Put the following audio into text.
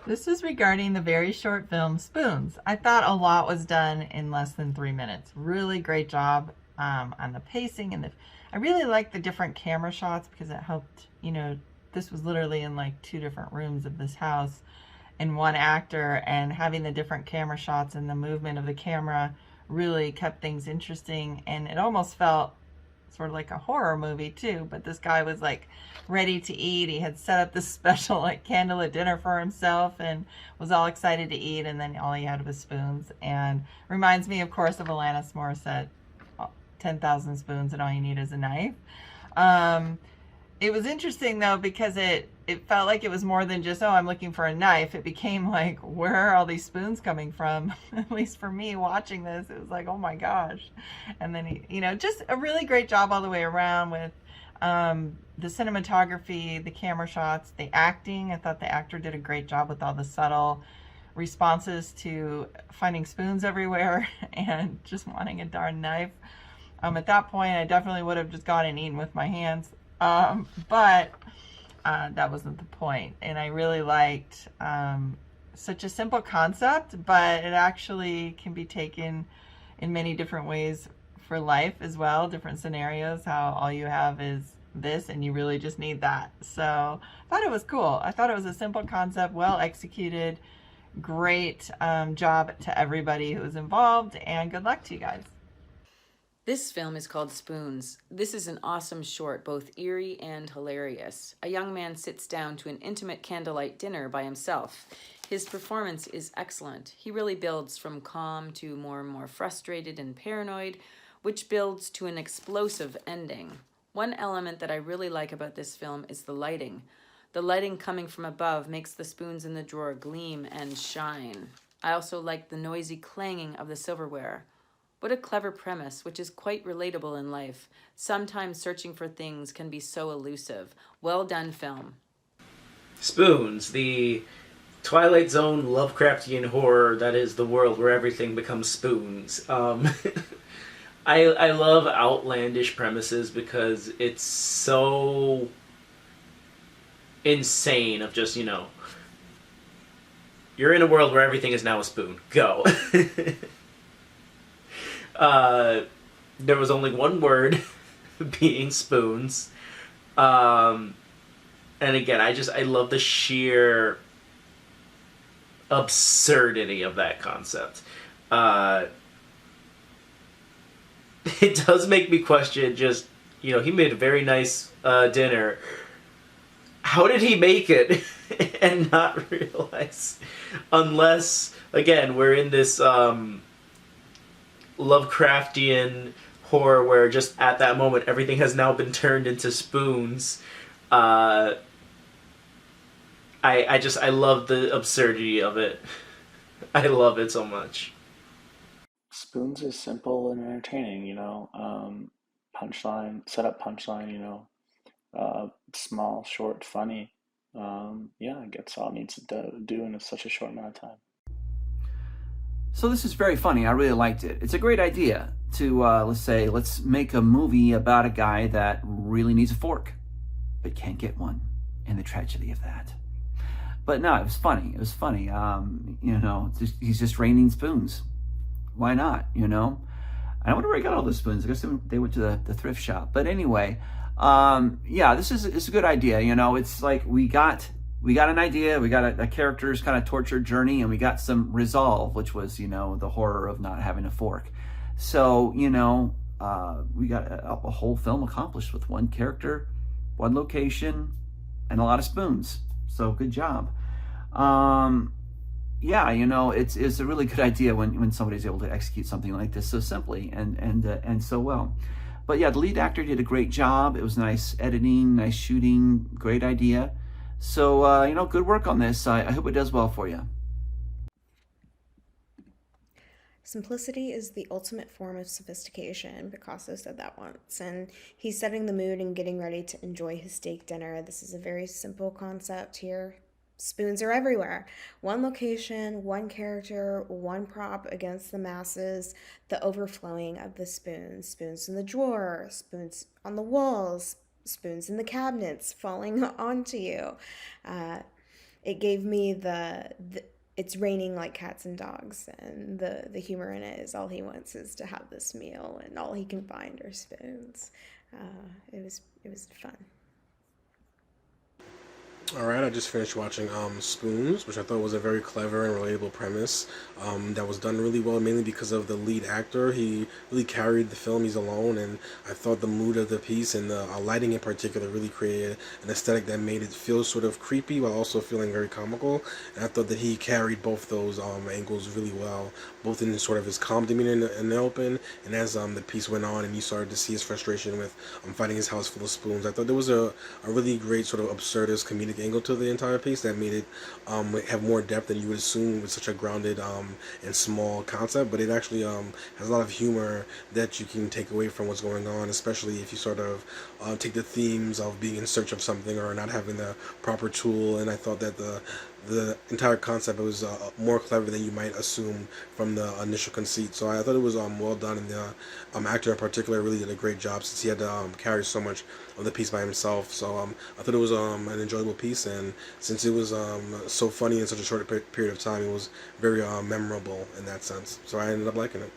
This is regarding the very short film Spoons. I thought a lot was done in less than 3 minutes. Really great job on the pacing and I really liked the different camera shots because it helped. This was literally in like two different rooms of this house and one actor, and having the different camera shots and the movement of the camera really kept things interesting, and it almost felt sort of like a horror movie too. But this guy was like ready to eat. He had set up this special like candlelit dinner for himself and was all excited to eat, and then all he had was spoons. And reminds me, of course, of Alanis Morissette, 10,000 spoons and all you need is a knife. um, it was interesting though because it felt like it was more than just, oh, I'm looking for a knife. It became like, where are all these spoons coming from? At least for me watching this, it was like, oh my gosh. And then just a really great job all the way around with the cinematography, the camera shots, the acting. I thought the actor did a great job with all the subtle responses to finding spoons everywhere and just wanting a darn knife. At that point, I definitely would have just gone and eaten with my hands. But that wasn't the point. And I really liked such a simple concept, but it actually can be taken in many different ways for life as well, different scenarios, how all you have is this and you really just need that. So I thought it was cool. I thought it was a simple concept, well executed, great job to everybody who was involved, and good luck to you guys. This film is called Spoons. This is an awesome short, both eerie and hilarious. A young man sits down to an intimate candlelight dinner by himself. His performance is excellent. He really builds from calm to more and more frustrated and paranoid, which builds to an explosive ending. One element that I really like about this film is the lighting. The lighting coming from above makes the spoons in the drawer gleam and shine. I also like the noisy clanging of the silverware. What a clever premise, which is quite relatable in life. Sometimes searching for things can be so elusive. Well done, film. Spoons, the Twilight Zone Lovecraftian horror that is the world where everything becomes spoons. I love outlandish premises because it's so insane of just, you're in a world where everything is now a spoon. Go. There was only one word being spoons. And again, I love the sheer absurdity of that concept. It does make me question just, he made a very nice dinner. How did he make it and not realize? Unless, again, we're in this Lovecraftian horror where just at that moment everything has now been turned into spoons. I love the absurdity of it. I love it so much. Spoons is simple and entertaining, punchline, set up punchline, small, short, funny. Yeah, it gets all it needs to do in such a short amount of time. So this is very funny. I really liked it. It's a great idea to, let's make a movie about a guy that really needs a fork, but can't get one, and the tragedy of that. But no, it was funny. It was funny. He's just raining spoons. Why not, I wonder where he got all those spoons. I guess they went to the thrift shop. But anyway, yeah, it's a good idea. It's like we got an idea, we got a character's kind of tortured journey, and we got some resolve, which was, the horror of not having a fork. So, we got a whole film accomplished with one character, one location, and a lot of spoons. So good job. Yeah, it's a really good idea when somebody's able to execute something like this so simply and so well. But yeah, the lead actor did a great job. It was nice editing, nice shooting, great idea. So, good work on this. I hope it does well for you. Simplicity is the ultimate form of sophistication. Picasso said that once. And he's setting the mood and getting ready to enjoy his steak dinner. This is a very simple concept here. Spoons are everywhere. One location, one character, one prop against the masses. The overflowing of the spoons. Spoons in the drawer, spoons on the walls, spoons in the cabinets falling onto you. it gave me the it's raining like cats and dogs, and the humor in it is all he wants is to have this meal, and all he can find are spoons. It was fun. All right, I just finished watching Spoons, which I thought was a very clever and relatable premise that was done really well, mainly because of the lead actor. He really carried the film. He's alone, and I thought the mood of the piece and the lighting in particular really created an aesthetic that made it feel sort of creepy while also feeling very comical. And I thought that he carried both those angles really well, both in sort of his calm demeanor in the open, and as the piece went on and you started to see his frustration with fighting his house full of spoons. I thought there was a really great sort of absurdist comedic angle to the entire piece that made it have more depth than you would assume with such a grounded and small concept. But it actually has a lot of humor that you can take away from what's going on, especially if you sort of take the themes of being in search of something or not having the proper tool. And I thought that the entire concept was more clever than you might assume from the initial conceit. So I thought it was well done, and the actor in particular really did a great job since he had to carry so much of the piece by himself. So I thought it was an enjoyable piece, and since it was so funny in such a short period of time, it was very memorable in that sense. So I ended up liking it.